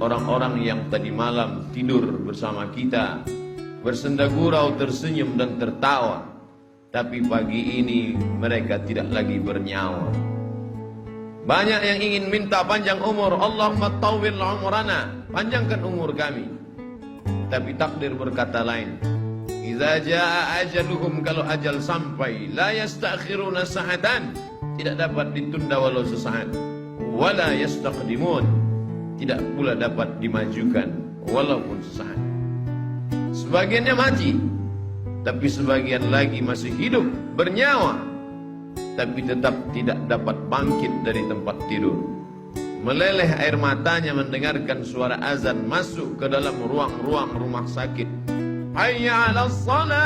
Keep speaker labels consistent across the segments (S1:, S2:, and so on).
S1: orang-orang yang tadi malam tidur bersama kita, bersenda gurau, tersenyum dan tertawa, tapi pagi ini mereka tidak lagi bernyawa. Banyak yang ingin minta panjang umur, Allahumma tawwil umrana, panjangkan umur kami. Tapi takdir berkata lain. Idza jaa ajaluhum, kalau ajal sampai, la yastakhiruna sa'atan, tidak dapat ditunda walau sesaat. Wala yastaqdimun, tidak pula dapat dimajukan walaupun sesaat. Sebagiannya mati, tapi sebagian lagi masih hidup, bernyawa, tapi tetap tidak dapat bangkit dari tempat tidur. Meleleh air matanya mendengarkan suara azan masuk ke dalam ruang-ruang rumah sakit. Hayya 'alas shalah.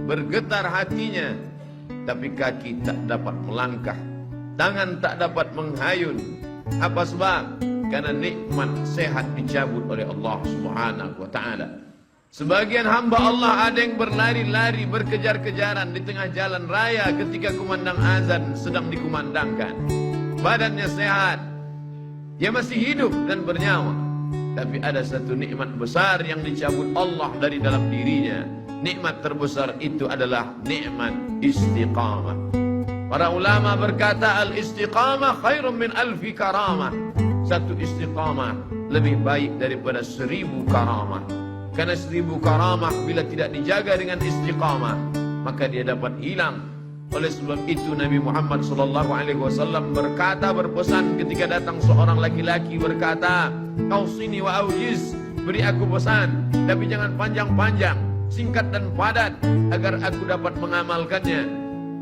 S1: Bergetar hatinya, tapi kaki tak dapat melangkah, tangan tak dapat menghayun. Apa sebab? Karena nikmat sehat dicabut oleh Allah Subhanahu wa ta'ala. Sebagian hamba Allah ada yang berlari-lari, berkejar-kejaran di tengah jalan raya ketika kumandang azan sedang dikumandangkan. Badannya sehat, dia masih hidup dan bernyawa, tapi ada satu nikmat besar yang dicabut Allah dari dalam dirinya. Nikmat terbesar itu adalah nikmat istiqamah. Para ulama berkata, al-istiqamah khairun min alfi karamah. Satu istiqamah lebih baik daripada 1000 karamah. Karena 1000 karamah bila tidak dijaga dengan istiqamah, maka dia dapat hilang. Oleh sebab itu Nabi Muhammad SAW berkata, berpesan ketika datang seorang laki-laki berkata, "Ausini wa aujiz," beri aku pesan, tapi jangan panjang-panjang, singkat dan padat, agar aku dapat mengamalkannya.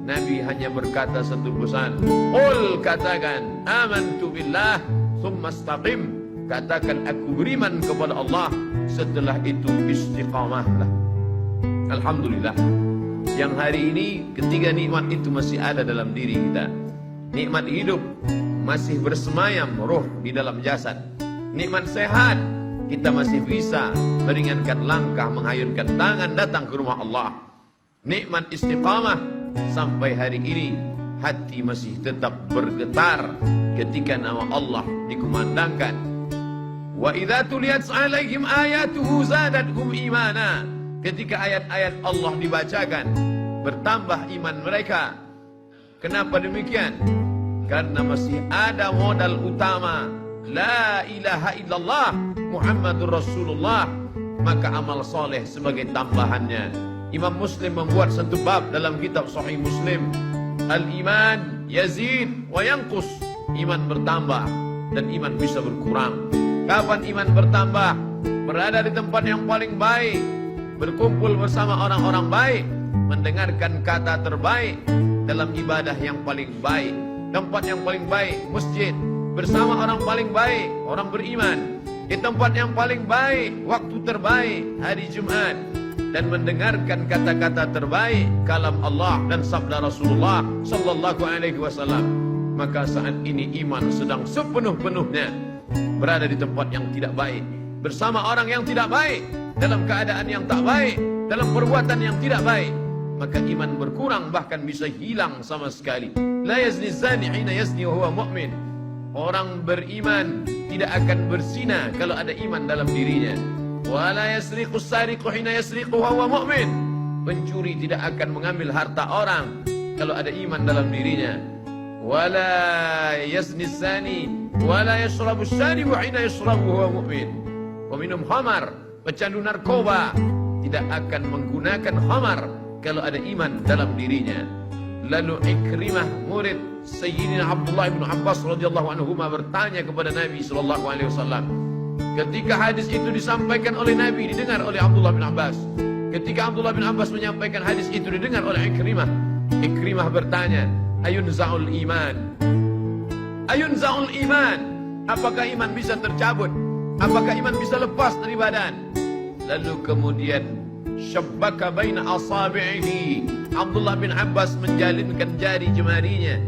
S1: Nabi hanya berkata satu pesan, "Qul," katakan, "amantu billah, tsumma istaqim," katakan aku beriman kepada Allah, setelah itu istiqamahlah. Alhamdulillah, yang hari ini ketiga nikmat itu masih ada dalam diri kita. Nikmat hidup, masih bersemayam roh di dalam jasad. Nikmat sehat, kita masih bisa meringankan langkah, menghayunkan tangan datang ke rumah Allah. Nikmat istiqamah, sampai hari ini hati masih tetap bergetar ketika nama Allah dikumandangkan. Wa idza tuliyat 'alaihim ayatuhu zadatuhum imana. Ketika ayat-ayat Allah dibacakan, bertambah iman mereka. Kenapa demikian? Karena masih ada modal utama, la ilaha illallah Muhammadur Rasulullah, maka amal soleh sebagai tambahannya. Imam Muslim membuat satu bab dalam kitab Sahih Muslim, al-iman yazid wa yanqus. Iman bertambah dan iman bisa berkurang. Kapan iman bertambah? Berada di tempat yang paling baik, berkumpul bersama orang-orang baik, mendengarkan kata terbaik, dalam ibadah yang paling baik. Tempat yang paling baik, masjid, bersama orang paling baik, orang beriman. Di tempat yang paling baik, waktu terbaik, hari Jumat, dan mendengarkan kata-kata terbaik, kalam Allah dan sabda Rasulullah sallallahu alaihi wasallam. Maka saat ini iman sedang sepenuh-penuhnya berada di tempat yang tidak baik, bersama orang yang tidak baik, dalam keadaan yang tak baik, dalam perbuatan yang tidak baik, maka iman berkurang, bahkan bisa hilang sama sekali. La yazni zani hina yazni wa huwa mu'min. Orang beriman tidak akan berzina kalau ada iman dalam dirinya. Wa la yasriqu sariqu hina yasriqu wa huwa mu'min. Pencuri tidak akan mengambil harta orang kalau ada iman dalam dirinya. Wa la yazni zani wa la yashrabu syaribu hina yashrabu wa huwa mu'min. Peminum khamar, pecandu narkoba tidak akan menggunakan khamar kalau ada iman dalam dirinya. Lalu Ikrimah, murid Sayyidina Abdullah bin Abbas radhiyallahu anhu, bertanya kepada Nabi sallallahu alaihi wasallam. Ketika hadis itu disampaikan oleh Nabi, didengar oleh Abdullah bin Abbas. Ketika Abdullah bin Abbas menyampaikan hadis itu, didengar oleh Ikrimah. Ikrimah bertanya, "Ayunza'ul iman?" Ayunza'ul iman? Apakah iman bisa tercabut? Apakah iman bisa lepas dari badan? Lalu kemudian syabbaka baina asabi'ihi. Abdullah bin Abbas menjalinkan jari jemarinya.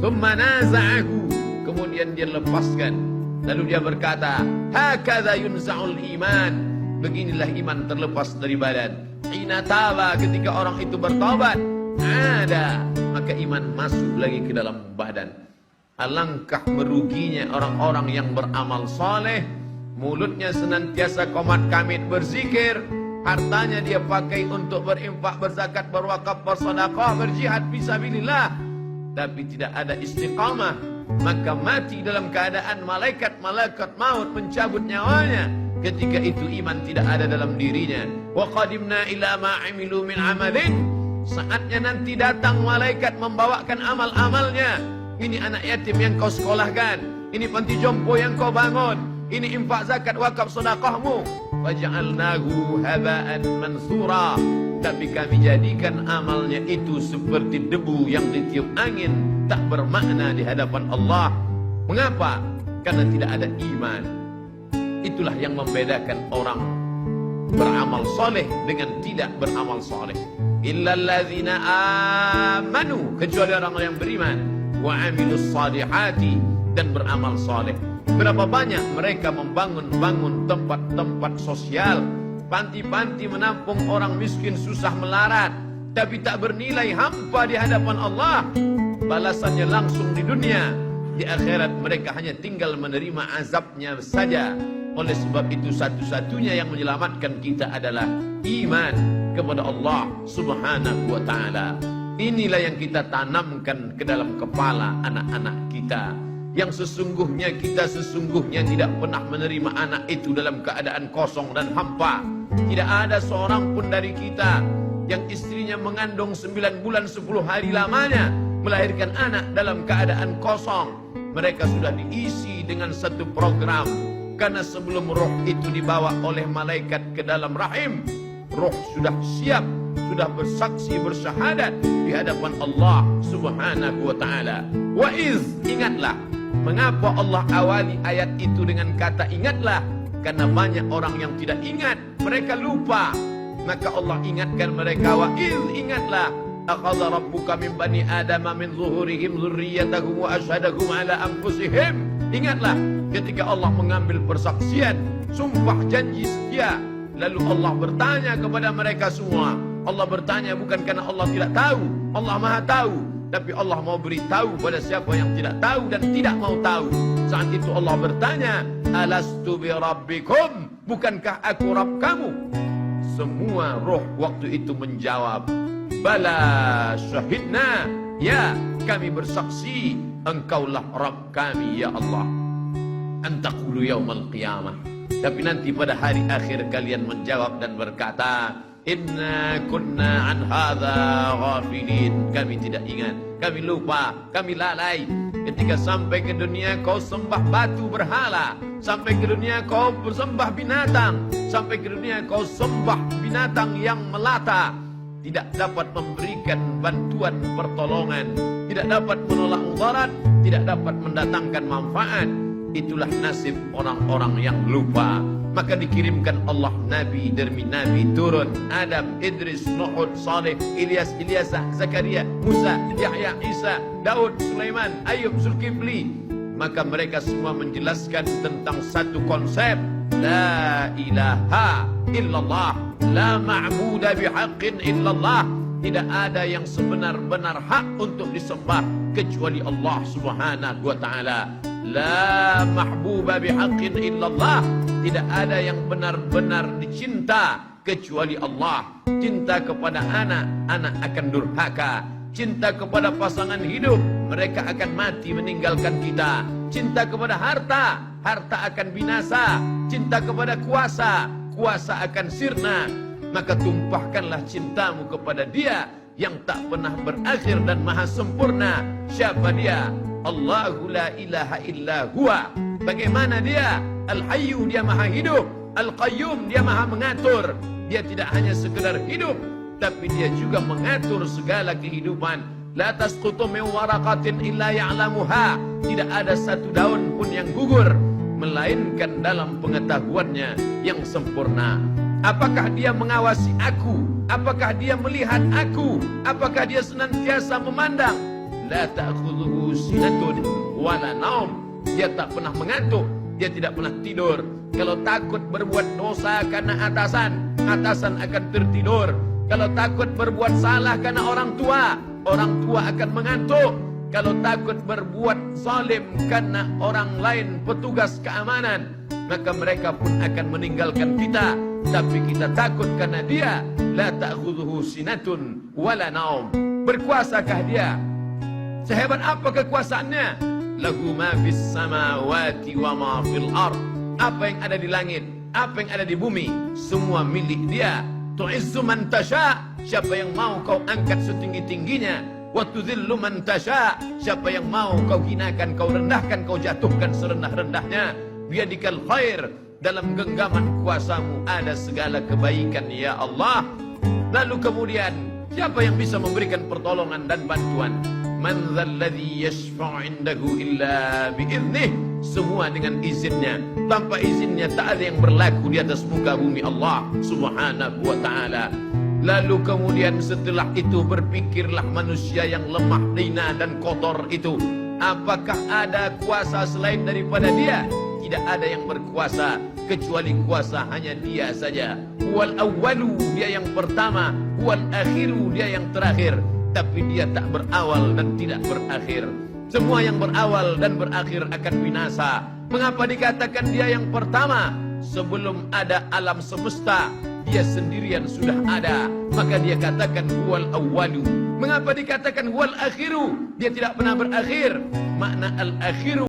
S1: Thumma naza'ahu. Kemudian dia lepaskan. Lalu dia berkata, hakadha yunza'ul iman. Beginilah iman terlepas dari badan. Hina taba, ketika orang itu bertobat, ada, maka iman masuk lagi ke dalam badan. Alangkah meruginya orang-orang yang beramal saleh, mulutnya senantiasa qomat kamit berzikir, hartanya dia pakai untuk berinfak, berzakat, berwakaf, bersedekah, berjihad fisabilillah, tapi tidak ada istiqamah, maka mati dalam keadaan malaikat maut mencabut nyawanya. Ketika itu iman tidak ada dalam dirinya. Wa qadimna ila ma 'amilu min 'amalin, saatnya nanti datang malaikat membawakan amal-amalnya. Ini anak yatim yang kau sekolahkan, ini panti jompo yang kau bangun, ini infak, zakat, wakaf, sedekahmu. Faja'alnahu haba'an mansura, tapi kami jadikan amalnya itu seperti debu yang ditiup angin, tak bermakna di hadapan Allah. Mengapa? Karena tidak ada iman. Itulah yang membedakan orang beramal soleh dengan tidak beramal soleh. Illalladzina amanu, kecuali orang yang beriman, wa amilus salihati, dan beramal soleh. Berapa banyak mereka membangun tempat-tempat sosial, panti-panti menampung orang miskin susah melarat, tapi tak bernilai hampa di hadapan Allah. Balasannya langsung di dunia, di akhirat mereka hanya tinggal menerima azabnya saja. Oleh sebab itu satu-satunya yang menyelamatkan kita adalah iman kepada Allah Subhanahu wa ta'ala. Inilah yang kita tanamkan ke dalam kepala anak-anak kita. Yang sesungguhnya kita tidak pernah menerima anak itu dalam keadaan kosong dan hampa. Tidak ada seorang pun dari kita yang istrinya mengandung 9 bulan 10 hari lamanya melahirkan anak dalam keadaan kosong. Mereka sudah diisi dengan satu program. Karena sebelum roh itu dibawa oleh malaikat ke dalam rahim, roh sudah siap, sudah bersaksi bersyahadat di hadapan Allah Subhanahu wa ta'ala. Wa iz, ingatlah. Mengapa Allah awali ayat itu dengan kata ingatlah? Karena banyak orang yang tidak ingat, mereka lupa. Maka Allah ingatkan mereka, wa iz, ingatlah. Akhadha rabbuka min bani adama min zuhurihim dzurriyyatahum wa asyhadahum ala anfusihim. Ingatlah ketika Allah mengambil persaksian, sumpah janji setia, lalu Allah bertanya kepada mereka semua. Allah bertanya bukan karena Allah tidak tahu, Allah Maha tahu, tapi Allah mau beritahu pada siapa yang tidak tahu dan tidak mau tahu. Saat itu Allah bertanya, alastu bi rabbikum, bukankah aku Rabb kamu? Semua roh waktu itu menjawab, bala syahidna, ya kami bersaksi engkaulah Rabb kami ya Allah. Antaqulu yaumal qiyamah, tapi nanti pada hari akhir kalian menjawab dan berkata, inna kunna an hadza ghafilin, kami tidak ingat, kami lupa, kami lalai. Ketika sampai ke dunia kau sembah batu berhala, sampai ke dunia kau bersembah binatang, sampai ke dunia kau sembah binatang yang melata, tidak dapat memberikan bantuan pertolongan, tidak dapat menolak mudarat, tidak dapat mendatangkan manfaat. Itulah nasib orang-orang yang lupa. Maka dikirimkan Allah Nabi demi Nabi turun, Adam, Idris, Nuh, Saleh, Ilyas, Ilyasah, Zakaria, Musa, Yahya, Isa, Daud, Sulaiman, Ayub, Zulkifli. Maka mereka semua menjelaskan tentang satu konsep, la ilaha illallah, la ma'buda bihaqqin illallah. Tidak ada yang sebenar-benar hak untuk disembah kecuali Allah Subhanahu wa ta'ala. La mahbuba bihaqqin illallah, tidak ada yang benar-benar dicinta kecuali Allah. Cinta kepada anak, anak akan durhaka. Cinta kepada pasangan hidup, mereka akan mati meninggalkan kita. Cinta kepada harta, harta akan binasa. Cinta kepada kuasa, kuasa akan sirna. Maka tumpahkanlah cintamu kepada Dia yang tak pernah berakhir dan maha sempurna. Siapa Dia? Allahu la ilaha illa huwa. Bagaimana Dia? Al-Hayyu, Dia maha hidup. Al-Qayyum, Dia maha mengatur. Dia tidak hanya sekedar hidup, tapi Dia juga mengatur segala kehidupan. La tasqutu min waraqatin illa ya'lamuha. Tidak ada satu daun pun yang gugur melainkan dalam pengetahuannya yang sempurna. Apakah Dia mengawasi aku? Apakah Dia melihat aku? Apakah Dia senantiasa memandang? La ta'khudhuhu sinatun wala naum. Dia tak pernah mengantuk, Dia tidak pernah tidur. Kalau takut berbuat dosa karena atasan, atasan akan tertidur. Kalau takut berbuat salah karena orang tua akan mengantuk. kalau takut berbuat zalim karena orang lain petugas keamanan, maka mereka pun akan meninggalkan kita. Tapi kita takut karena dia la ta'khudhuhu sinatun wala naum. Berkuasakah dia? Sehebat apa kekuasaannya? Lahu ma fis samawati wa ma fil ard. Apa yang ada di langit, apa yang ada di bumi, semua milik dia. Tu'izzu man tasha, siapa yang mau kau angkat setinggi-tingginya. Wa tudhillu man tasha, siapa yang mau kau hinakan, kau rendahkan, kau jatuhkan serendah-rendahnya. Biadikal khair, dalam genggaman kuasamu ada segala kebaikan ya Allah. Lalu kemudian siapa yang bisa memberikan pertolongan dan bantuan? Man dzalladzi yashfa'u 'indahu illa bi'idnih. Semua dengan izinnya. Tanpa izinnya tak ada yang berlaku di atas muka bumi Allah Subhanahu wa ta'ala. Lalu kemudian setelah itu berpikirlah manusia yang lemah, hina dan kotor itu, apakah ada kuasa selain daripada dia? Tidak ada yang berkuasa kecuali kuasa hanya dia saja. Wal awwalu, dia yang pertama. Wal akhiru, dia yang terakhir. Tapi dia tak berawal dan tidak berakhir. Semua yang berawal dan berakhir akan binasa. Mengapa dikatakan dia yang pertama? Sebelum ada alam semesta, dia sendirian sudah ada. Maka dia katakan huwal awwalu. Mengapa dikatakan huwal akhiru? Dia tidak pernah berakhir. Makna al-akhiru